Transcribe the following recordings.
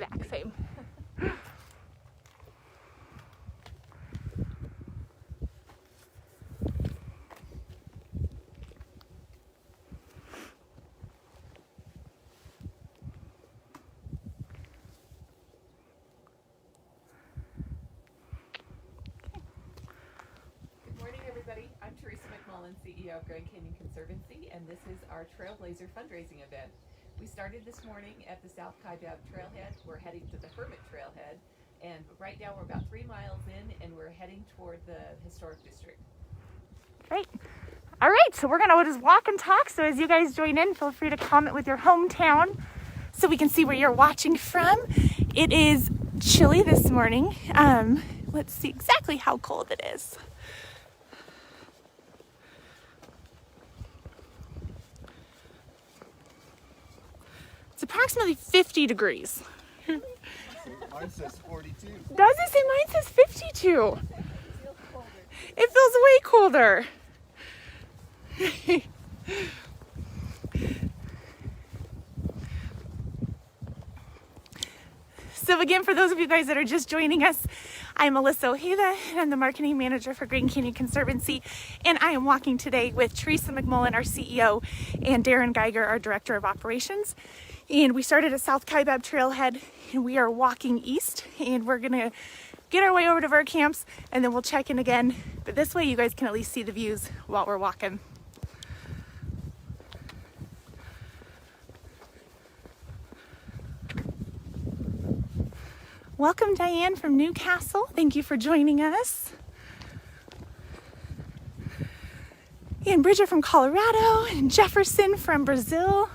exact same. I'm Theresa McMullan, CEO of Grand Canyon Conservancy, and this is our Trailblazer fundraising event. We started this morning at the South Kaibab Trailhead. We're heading to the Hermit Trailhead, and right now we're about 3 miles in, and we're heading toward the historic district. Great. All right, so we're gonna just walk and talk. So as you guys join in, feel free to comment with your hometown so we can see where you're watching from. It is chilly this morning. Let's see exactly how cold it is. It's approximately 50 degrees. Mine says 42. Does it say? Mine says 52. It feels way colder. So again, for those of you guys that are just joining us, I'm Alysa Ojeda, and I'm the marketing manager for Grand Canyon Conservancy, and I am walking today with Theresa McMullan, our CEO, and Darin Geiger, our director of operations. And we started at South Kaibab Trailhead, and we are walking east, and we're gonna get our way over to Verkamp, and then we'll check in again. But this way you guys can at least see the views while we're walking. Welcome, Diane from Newcastle. Thank you for joining us. And Bridget from Colorado, and Jefferson from Brazil,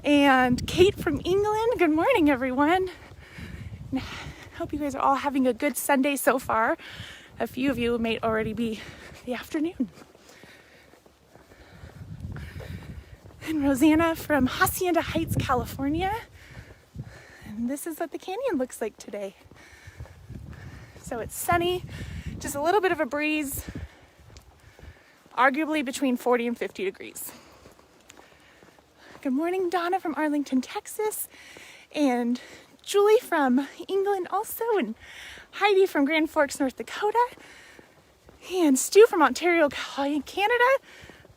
and Kate from England. Good morning, everyone. Hope you guys are all having a good Sunday so far. A few of you may already be the afternoon. And Rosanna from Hacienda Heights, California. And this is what the canyon looks like today. So it's sunny, just a little bit of a breeze, arguably between 40 and 50 degrees. Good morning, Donna from Arlington, Texas, and Julie from England also, and Heidi from Grand Forks, North Dakota, and Stu from Ontario, Canada.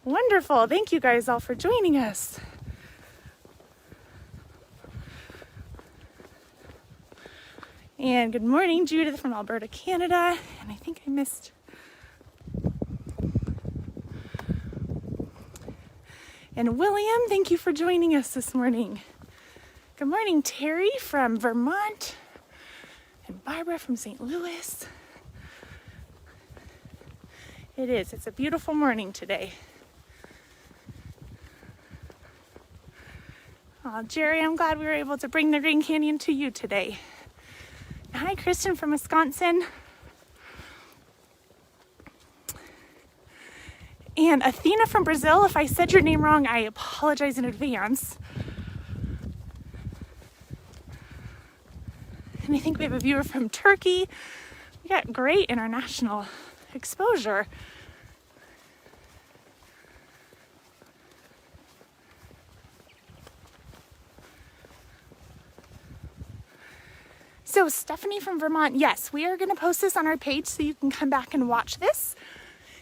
Wonderful. Thank you guys all for joining us. And good morning, Judith from Alberta, Canada. And I think I missed. And William, thank you for joining us this morning. Good morning, Terry from Vermont. And Barbara from St. Louis. It's a beautiful morning today. Oh, Jerry, I'm glad we were able to bring the Grand Canyon to you today. Hi, Kristen from Wisconsin. And Athena from Brazil. If I said your name wrong, I apologize in advance. And I think we have a viewer from Turkey. We got great international exposure. So Stephanie from Vermont, yes, we are going to post this on our page so you can come back and watch this,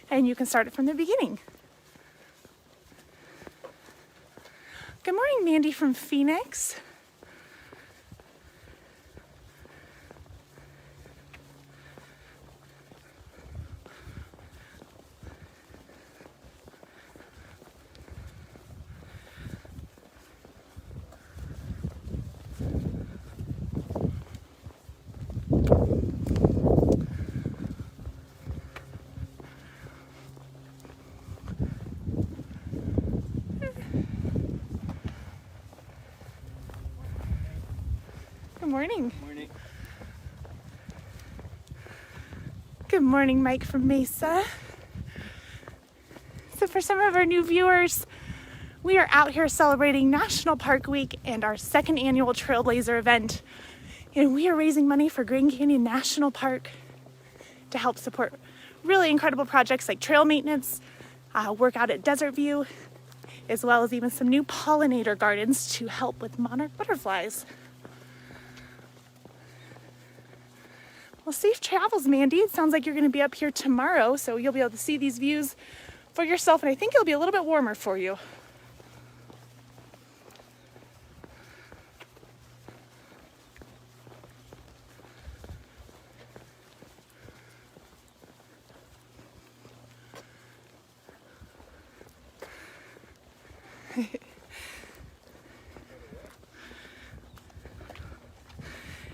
and you can start it from the beginning. Good morning, Mandy from Phoenix. Good morning. Morning. Good morning, Mike from Mesa. So for some of our new viewers, we are out here celebrating National Park Week and our second annual Trailblazer event. And we are raising money for Grand Canyon National Park to help support really incredible projects like trail maintenance, work out at Desert View, as well as even some new pollinator gardens to help with monarch butterflies. Well, safe travels, Mandy. It sounds like you're going to be up here tomorrow, so you'll be able to see these views for yourself, and I think it'll be a little bit warmer for you.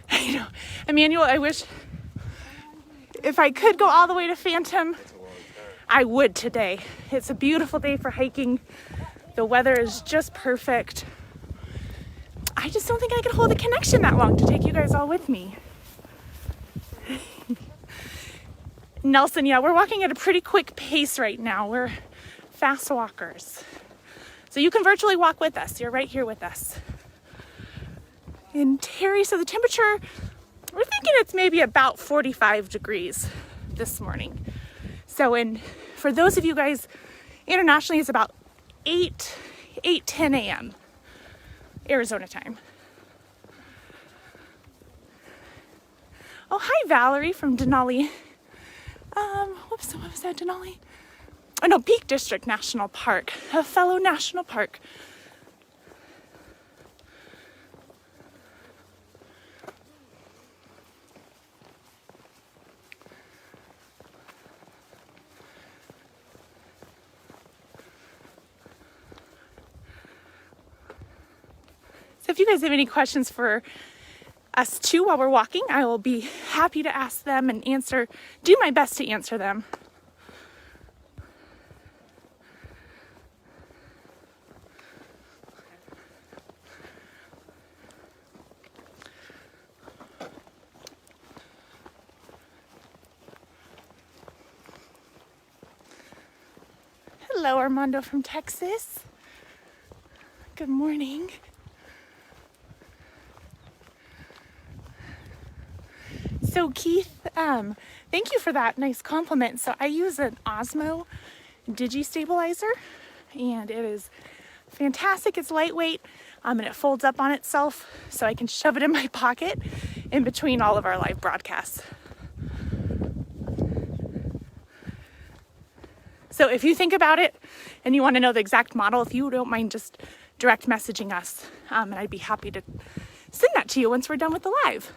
I know. Emmanuel, I wish if I could go all the way to Phantom, I would today. It's a beautiful day for hiking. The weather is just perfect. I just don't think I could hold a connection that long to take you guys all with me. Nelson, yeah, we're walking at a pretty quick pace right now. We're fast walkers. So you can virtually walk with us. You're right here with us. And Terry, so the temperature, we're thinking it's maybe about 45 degrees this morning. So for those of you guys internationally, it's about 10 a.m. Arizona time. Oh, hi, Valerie from Denali. What was that, Denali? Oh, no, Peak District National Park, a fellow national park. So if you guys have any questions for us too while we're walking, I will be happy to ask them and do my best to answer them. Hello, Armando from Texas. Good morning. So Keith, thank you for that nice compliment. So I use an Osmo digi-stabilizer, and it is fantastic. It's lightweight, and it folds up on itself, so I can shove it in my pocket in between all of our live broadcasts. So if you think about it and you want to know the exact model, if you don't mind just direct messaging us, and I'd be happy to send that to you once we're done with the live.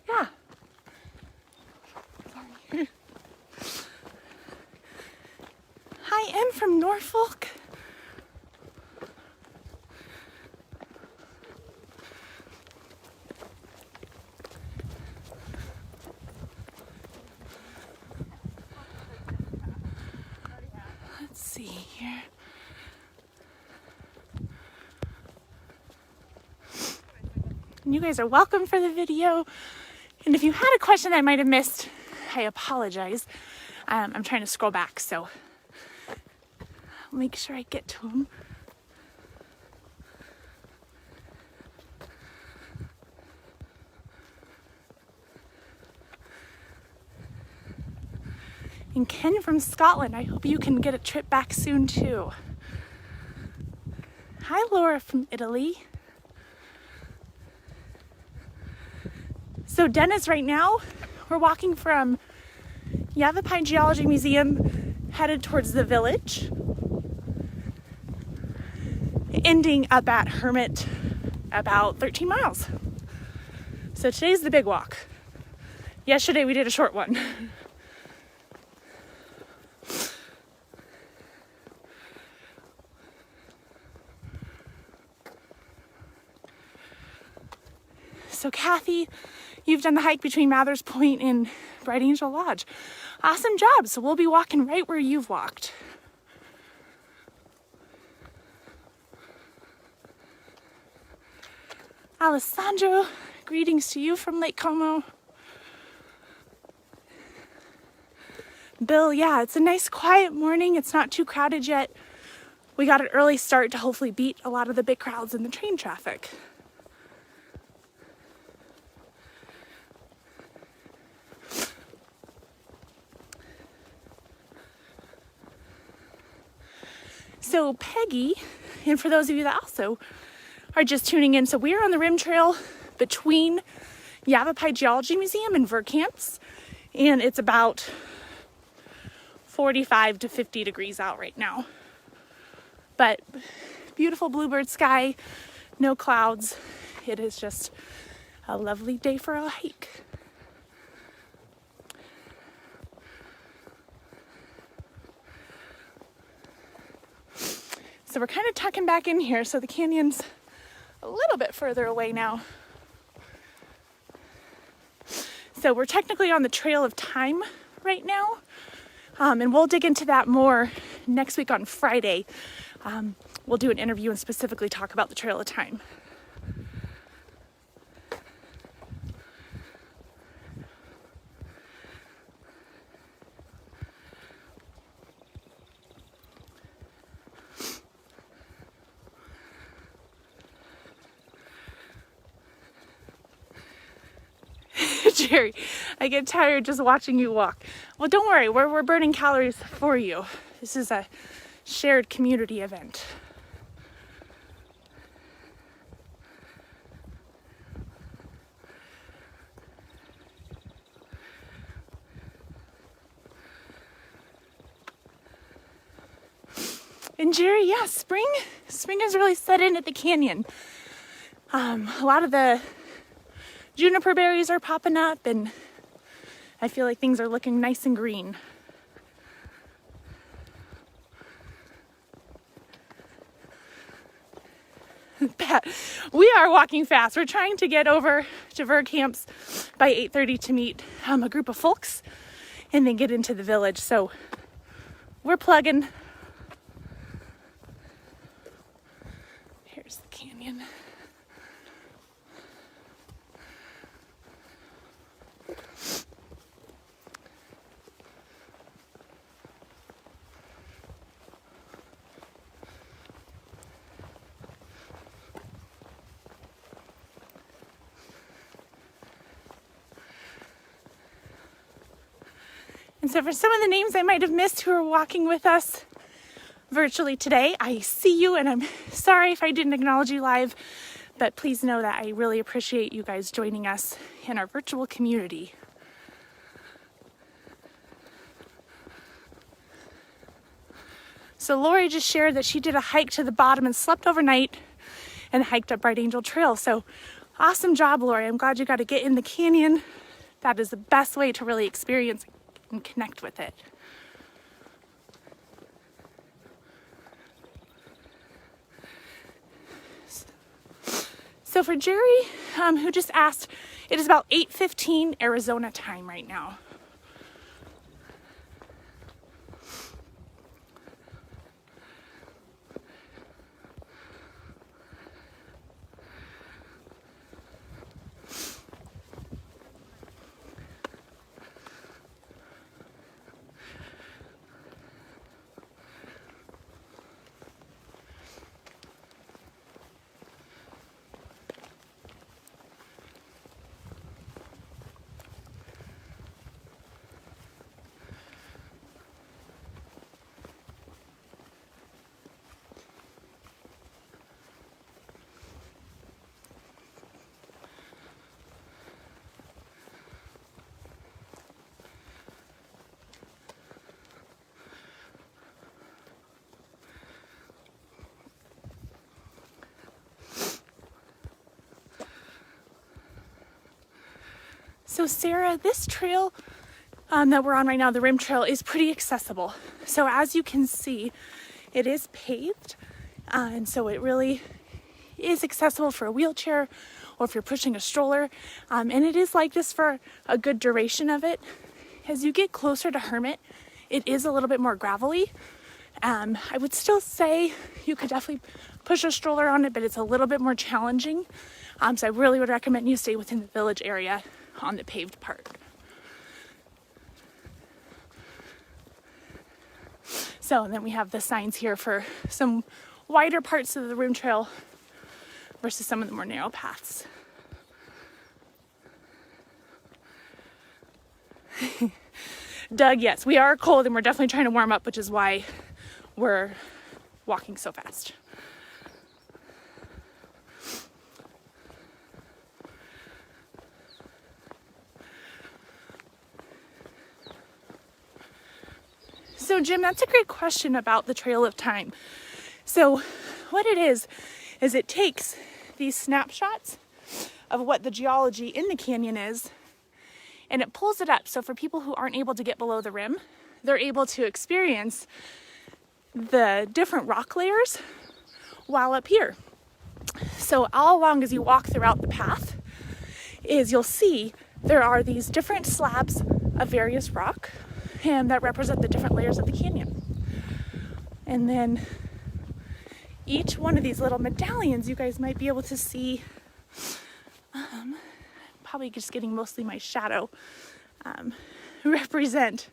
Yeah. Hi, Em from Norfolk. Let's see here. And you guys are welcome for the video. And if you had a question I might have missed, I apologize. I'm trying to scroll back, so I'll make sure I get to them. And Ken from Scotland, I hope you can get a trip back soon too. Hi, Laura from Italy. So Dennis, right now, we're walking from Yavapai Geology Museum headed towards the village, ending up at Hermit about 13 miles. So today's the big walk. Yesterday we did a short one. So Kathy, you've done the hike between Mathers Point and Bright Angel Lodge. Awesome job. So we'll be walking right where you've walked. Alessandro, greetings to you from Lake Como. Bill, yeah, it's a nice quiet morning. It's not too crowded yet. We got an early start to hopefully beat a lot of the big crowds in the train traffic. So Peggy, and for those of you that also are just tuning in, so we're on the rim trail between Yavapai Geology Museum and Verkamp's, and it's about 45 to 50 degrees out right now. But beautiful bluebird sky, no clouds. It is just a lovely day for a hike. So we're kind of tucking back in here, so the canyon's a little bit further away now. So we're technically on the Trail of Time right now, and we'll dig into that more next week on Friday. We'll do an interview and specifically talk about the Trail of Time. Jerry, I get tired just watching you walk. Well, don't worry, we're burning calories for you. This is a shared community event. And Jerry, yeah, spring has really set in at the canyon. A lot of the juniper berries are popping up, and I feel like things are looking nice and green. We are walking fast. We're trying to get over to Verkamp's by 8:30 to meet a group of folks and then get into the village. So we're plugging. Here's the canyon. And so for some of the names I might have missed who are walking with us virtually today, I see you, and I'm sorry if I didn't acknowledge you live, but please know that I really appreciate you guys joining us in our virtual community. So Lori just shared that she did a hike to the bottom and slept overnight and hiked up Bright Angel Trail. So awesome job, Lori. I'm glad you got to get in the canyon. That is the best way to really experience and connect with it. So for Jerry, who just asked, it is about 8:15 Arizona time right now. So Sarah, this trail that we're on right now, the rim trail, is pretty accessible. So as you can see, it is paved, and so it really is accessible for a wheelchair or if you're pushing a stroller, and it is like this for a good duration of it. As you get closer to Hermit, it is a little bit more gravelly. I would still say you could definitely push a stroller on it, but it's a little bit more challenging. So I really would recommend you stay within the village area on the paved part. So, and then we have the signs here for some wider parts of the room trail versus some of the more narrow paths. Doug, yes, we are cold and we're definitely trying to warm up, which is why we're walking so fast. So Jim, that's a great question about the Trail of Time. So what it is it takes these snapshots of what the geology in the canyon is, and it pulls it up. So for people who aren't able to get below the rim, they're able to experience the different rock layers while up here. So all along as you walk throughout the path is you'll see there are these different slabs of various rock and that represent the different layers of the canyon. And then each one of these little medallions, you guys might be able to see, probably just getting mostly my shadow, represent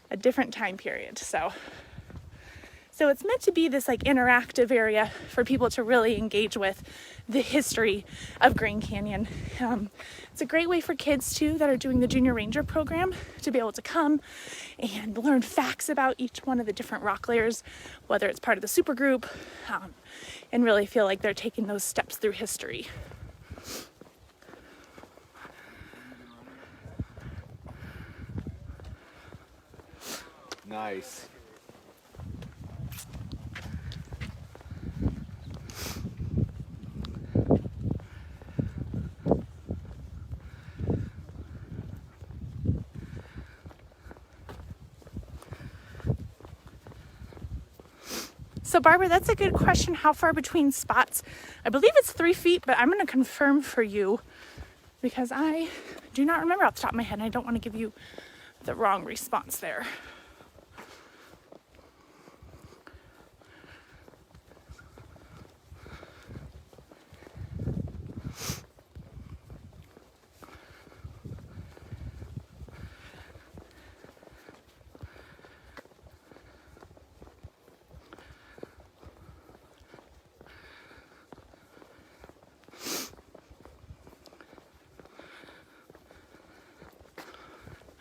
a different time period. So it's meant to be this like interactive area for people to really engage with the history of Grand Canyon. It's a great way for kids too that are doing the Junior Ranger program to be able to come and learn facts about each one of the different rock layers, whether it's part of the super group, and really feel like they're taking those steps through history. Nice. So Barbara, that's a good question. How far between spots? I believe it's 3 feet, but I'm going to confirm for you because I do not remember off the top of my head. And I don't want to give you the wrong response there.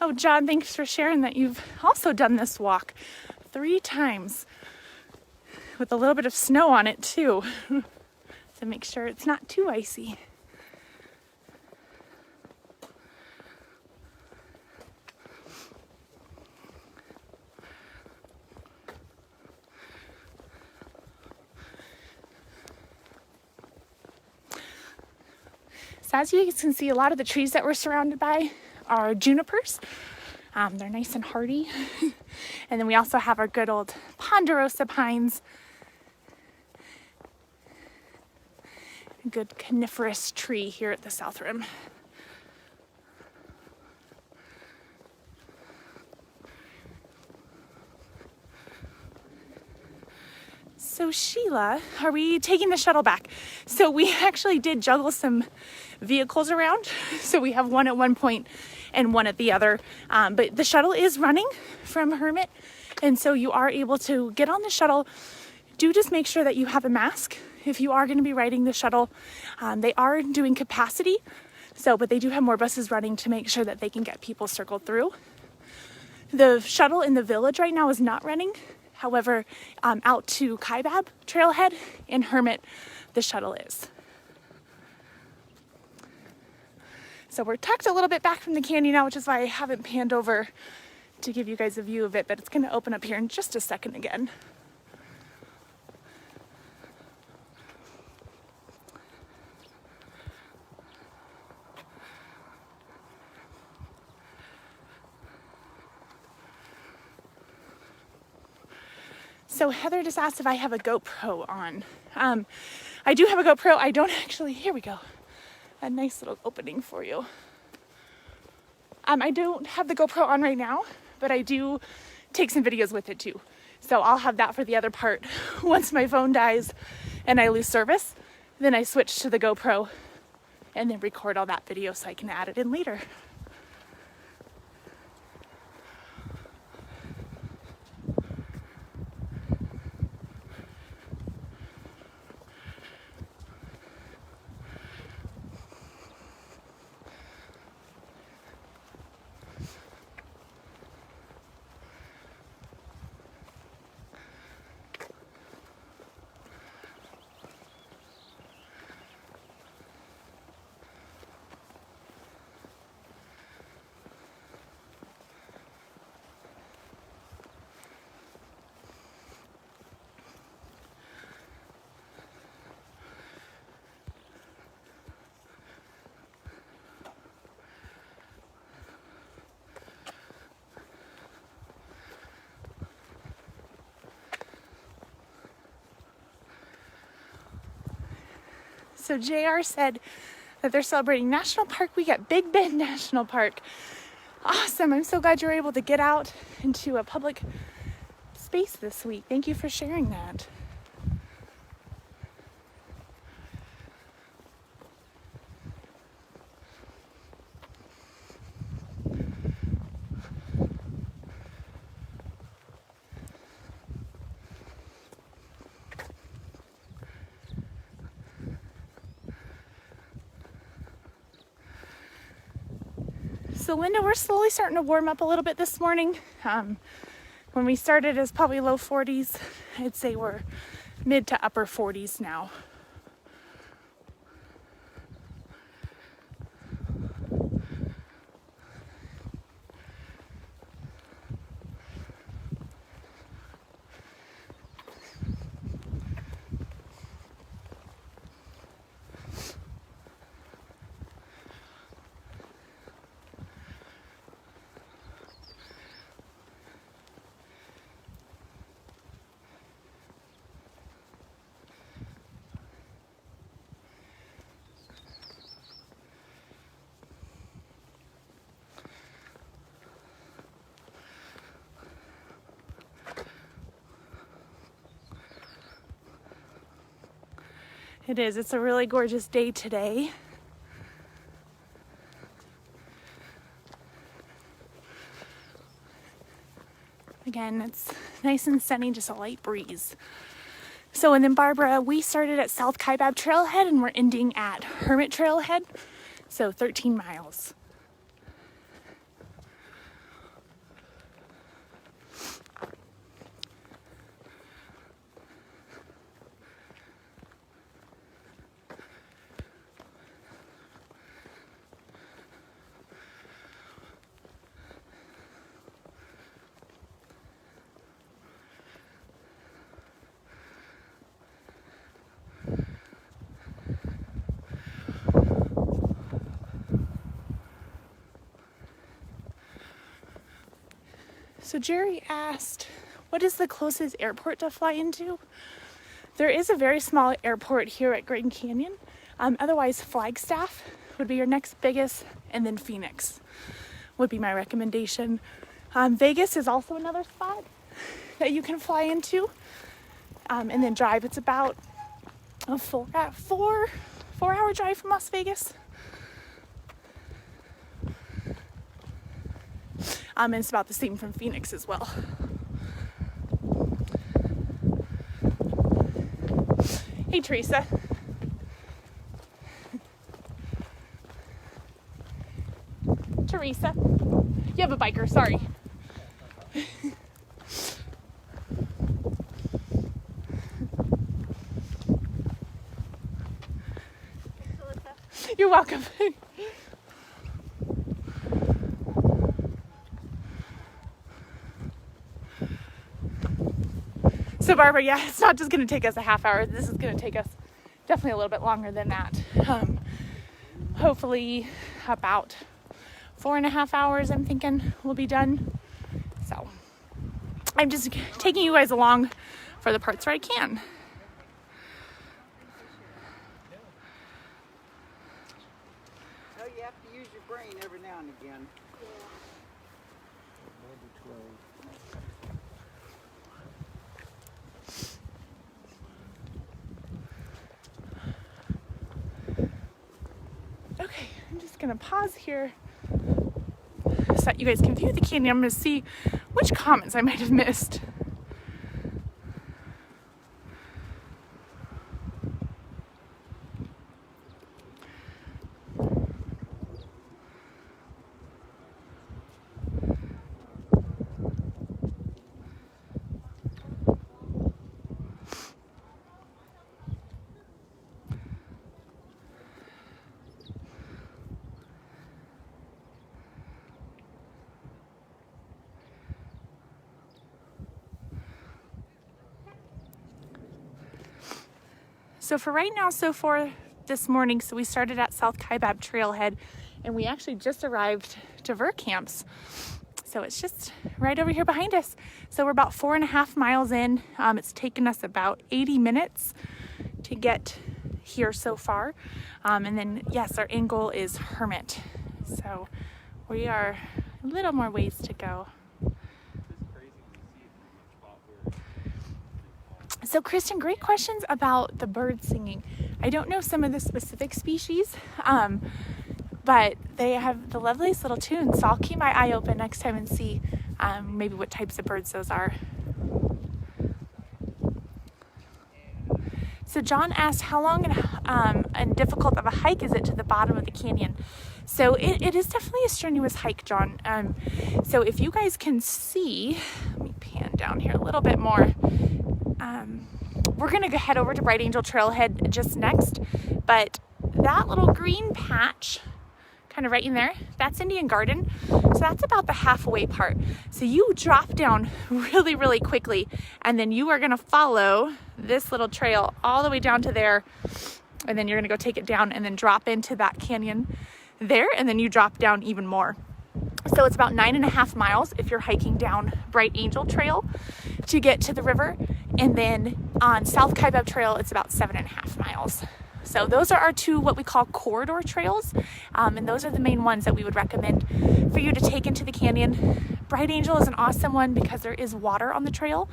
Oh, John, thanks for sharing that you've also done this walk 3 times with a little bit of snow on it too, to make sure it's not too icy. So as you can see, a lot of the trees that we're surrounded by are junipers. They're nice and hardy. And then we also have our good old ponderosa pines. A good coniferous tree here at the South Rim. So Sheila, are we taking the shuttle back? So we actually did juggle some vehicles around. So we have one at one point and one at the other. But the shuttle is running from Hermit. And so you are able to get on the shuttle. Do just make sure that you have a mask if you are going to be riding the shuttle. They are doing capacity. But they do have more buses running to make sure that they can get people circled through. The shuttle in the village right now is not running. However, out to Kaibab Trailhead and Hermit, the shuttle is. So we're tucked a little bit back from the canyon now, which is why I haven't panned over to give you guys a view of it, but it's going to open up here in just a second again. So Heather just asked if I have a GoPro on. I do have a GoPro. I don't actually, here we go. A nice little opening for you. I don't have the GoPro on right now, but I do take some videos with it too. So I'll have that for the other part. Once my phone dies and I lose service, then I switch to the GoPro and then record all that video so I can add it in later. So JR said that they're celebrating National Park Week at Big Bend National Park. Awesome. I'm so glad you're able to get out into a public space this week. Thank you for sharing that. So Linda, we're slowly starting to warm up a little bit this morning. When we started, it was probably low 40s. I'd say we're mid to upper 40s now. It is. It's a really gorgeous day today. Again, it's nice and sunny, just a light breeze. So, and then Barbara, we started at South Kaibab Trailhead and we're ending at Hermit Trailhead. So 13 miles. So Jerry asked, what is the closest airport to fly into? There is a very small airport here at Grand Canyon. Otherwise, Flagstaff would be your next biggest, and then Phoenix would be my recommendation. Vegas is also another spot that you can fly into and then drive. It's about a 4-hour drive from Las Vegas. And it's about the same from Phoenix as well. Hey, Theresa. Theresa. You have a biker, sorry. You're welcome. So Barbara, yeah, it's not just going to take us a half hour. This is going to take us definitely a little bit longer than that. Hopefully about 4.5 hours, I'm thinking we'll be done. So I'm just taking you guys along for the parts where I can. Oh, you have to use your brain every now and again. Okay, I'm just gonna pause here so that you guys can view the canyon. I'm gonna see which comments I might have missed. So for right now, so for this morning, so we started at South Kaibab Trailhead and we actually just arrived to Verkamp. So it's just right over here behind us. So we're about 4.5 miles in. It's taken us about 80 minutes to get here so far. And then, yes, our end goal is Hermit. So we are a little more ways to go. So Kristen, great questions about the birds singing. I don't know some of the specific species, but they have the loveliest little tunes. So I'll keep my eye open next time and see maybe what types of birds those are. So John asked, how long and difficult of a hike is it to the bottom of the canyon? So it is definitely a strenuous hike, John. So if you guys can see, let me pan down here a little bit more. We're going to go head over to Bright Angel Trailhead just next, but that little green patch kind of right in there, that's Indian Garden. So that's about the halfway part. So you drop down really, really quickly, and then you are going to follow this little trail all the way down to there, and then you're going to go take it down and then drop into that canyon there, and then you drop down even more. So it's about 9.5 miles if you're hiking down Bright Angel Trail to get to the river. And then on South Kaibab Trail, it's about 7.5 miles. So those are our two, what we call corridor trails. And those are the main ones that we would recommend for you to take into the canyon. Bright Angel is an awesome one because there is water on the trail.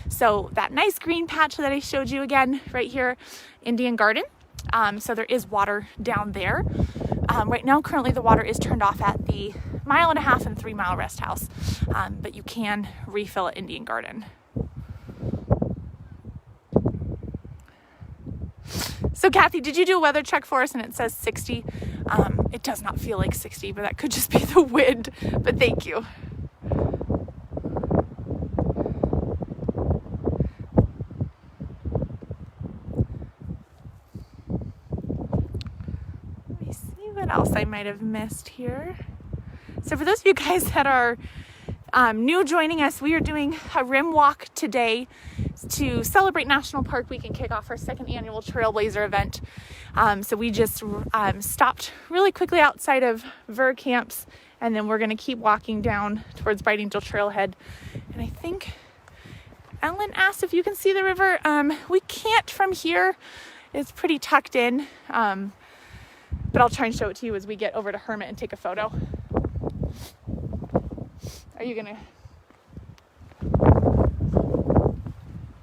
So that nice green patch that I showed you again right here, Indian Garden. So there is water down there. Right now, currently the water is turned off at the 1.5 mile and 3 mile rest house. But you can refill at Indian Garden. So Kathy, did you do a weather check for us and it says 60? It does not feel like 60, but that could just be the wind, but thank you. Let me see what else I might have missed here. So for those of you guys that are new joining us, we are doing a rim walk today to celebrate National Park Week and kick off our second annual Trailblazer event. So we just stopped really quickly outside of Verkamp's, and then we're going to keep walking down towards Bright Angel Trailhead. And I think Ellen asked if you can see the river. We can't from here. It's pretty tucked in, but I'll try and show it to you as we get over to Hermit and take a photo. Are you gonna?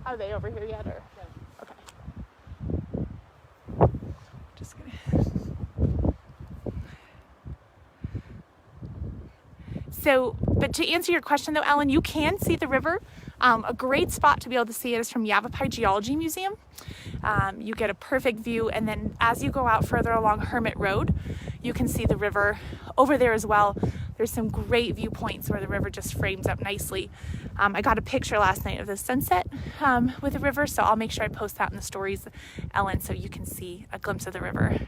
Are they over here yet, or? Okay. Just gonna. So, but to answer your question though, Ellen, you can see the river. A great spot to be able to see it is from Yavapai Geology Museum. You get a perfect view, and then as you go out further along Hermit Road, you can see the river over there as well. There's some great viewpoints where the river just frames up nicely. I got a picture last night of the sunset with the river, so I'll make sure I post that in the stories, Ellen, so you can see a glimpse of the river.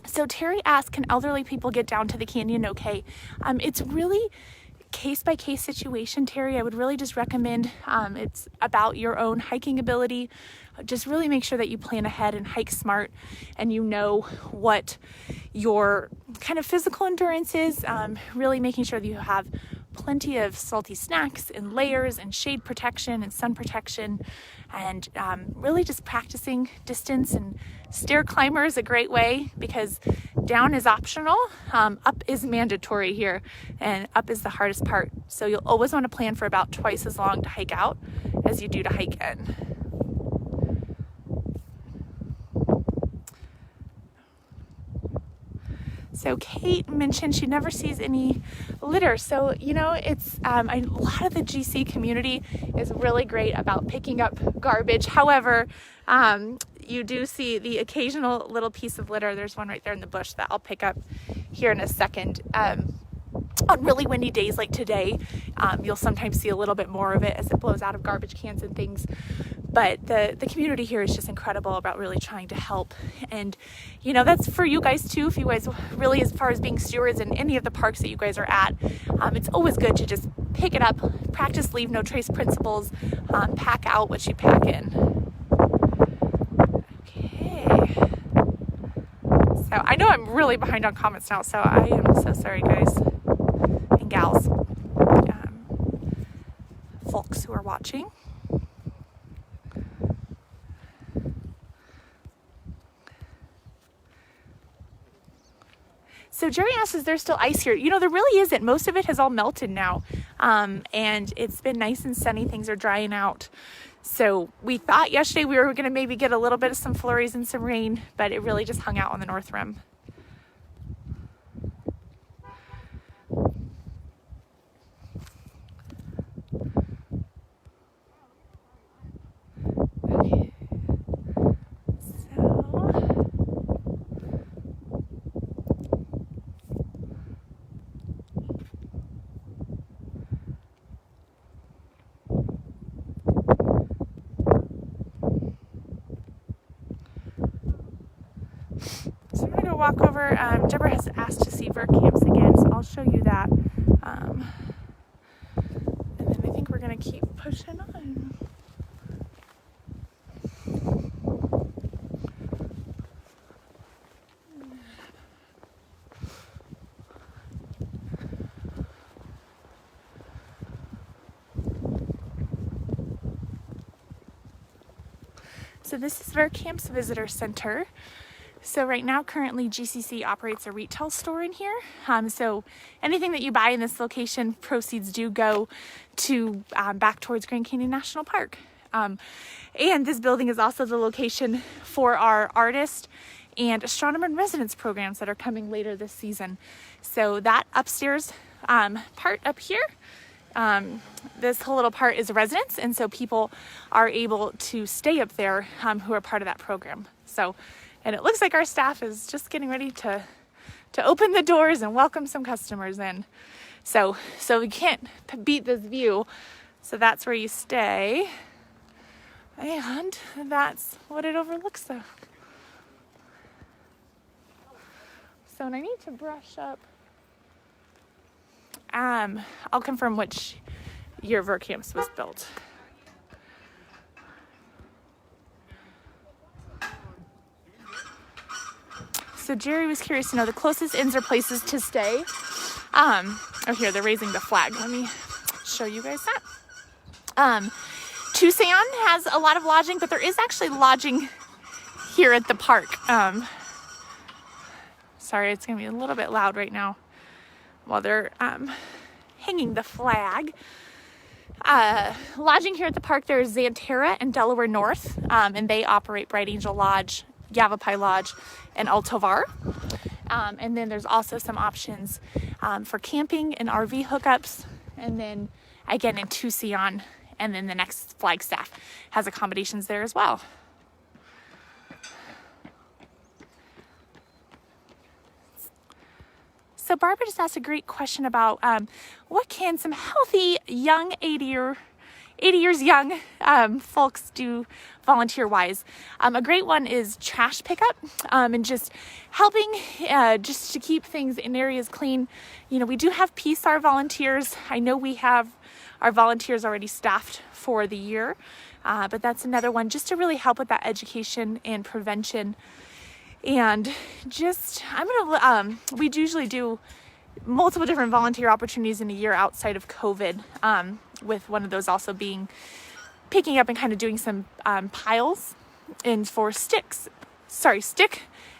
So Terry asked, can elderly people get down to the canyon okay? It's really case-by-case situation, Terry. I would really just recommend it's about your own hiking ability. Just really make sure that you plan ahead and hike smart, and you know what your kind of physical endurance is. Really making sure that you have plenty of salty snacks and layers and shade protection and sun protection, and really just practicing distance. And stair climber is a great way because down is optional, up is mandatory here, and up is the hardest part. So you'll always want to plan for about twice as long to hike out as you do to hike in. So Kate mentioned she never sees any litter. So, you know, it's a lot of the GC community is really great about picking up garbage. However, you do see the occasional little piece of litter. There's one right there in the bush that I'll pick up here in a second. On really windy days like today, you'll sometimes see a little bit more of it as it blows out of garbage cans and things. But the community here is just incredible about really trying to help. And, you know, that's for you guys too. If you guys really, as far as being stewards in any of the parks that you guys are at, it's always good to just pick it up, practice leave no trace principles, pack out what you pack in. Okay. So I know I'm really behind on comments now, so I am so sorry, guys and gals, folks who are watching. So Jerry asks, is there still ice here? You know, there really isn't. Most of it has all melted now. And it's been nice and sunny. Things are drying out. So we thought yesterday we were going to maybe get a little bit of some flurries and some rain, but it really just hung out on the north rim. Okay. So I'm going to go walk over. Deborah has asked to see Verkamps again, so I'll show you that. And then I think we're going to keep pushing on. So this is Verkamp's Visitor Center. So right now, currently GCC operates a retail store in here. So anything that you buy in this location, proceeds do go to back towards Grand Canyon National Park. And this building is also the location for our artist and astronomer in residence programs that are coming later this season. So that upstairs part up here, this whole little part is a residence, and so people are able to stay up there who are part of that program. So, and it looks like our staff is just getting ready to open the doors and welcome some customers in. So we can't beat this view. So that's where you stay, and that's what it overlooks though. So, and I need to brush up. I'll confirm which year Verkamps was built. So Jerry was curious to know the closest inns or places to stay. Oh, here, they're raising the flag. Let me show you guys that. Tucson has a lot of lodging, but there is actually lodging here at the park. Sorry, it's going to be a little bit loud right now while they're hanging the flag. Lodging here at the park, there's Xanterra and Delaware North, and they operate Bright Angel Lodge, Yavapai Lodge, and Altovar. And then there's also some options for camping and RV hookups, and then again in Tucson, and then the next Flagstaff has accommodations there as well. So Barbara just asked a great question about what can some healthy young 80 years young folks do volunteer-wise. A great one is trash pickup and just helping just to keep things in areas clean. You know, we do have PSAR volunteers. I know we have our volunteers already staffed for the year, but that's another one just to really help with that education and prevention. And just, we usually do multiple different volunteer opportunities in a year outside of COVID, with one of those also being picking up and kind of doing some piles and for stick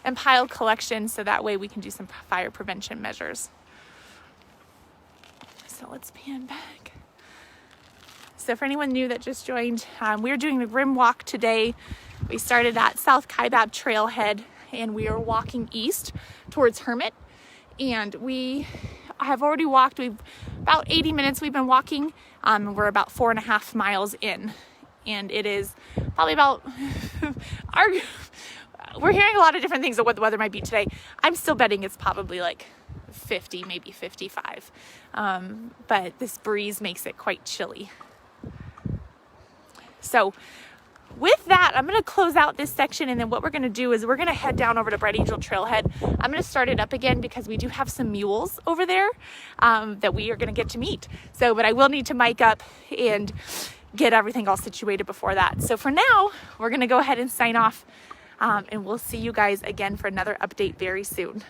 and pile collection, so that way we can do some fire prevention measures. So let's pan back. So for anyone new that just joined, we're doing the Rim Walk today. We started at South Kaibab Trailhead, and we are walking east towards Hermit, and we have already walked. We've about 80 minutes we've been walking. We're about 4.5 miles in, and it is probably about we're hearing a lot of different things of what the weather might be today. I'm still betting it's probably like 50, maybe 55, but this breeze makes it quite chilly. So with that, I'm going to close out this section, and then what we're going to do is we're going to head down over to Bright Angel Trailhead. I'm going to start it up again because we do have some mules over there that we are going to get to meet. So, but I will need to mic up and get everything all situated before that. So for now, we're going to go ahead and sign off, and we'll see you guys again for another update very soon.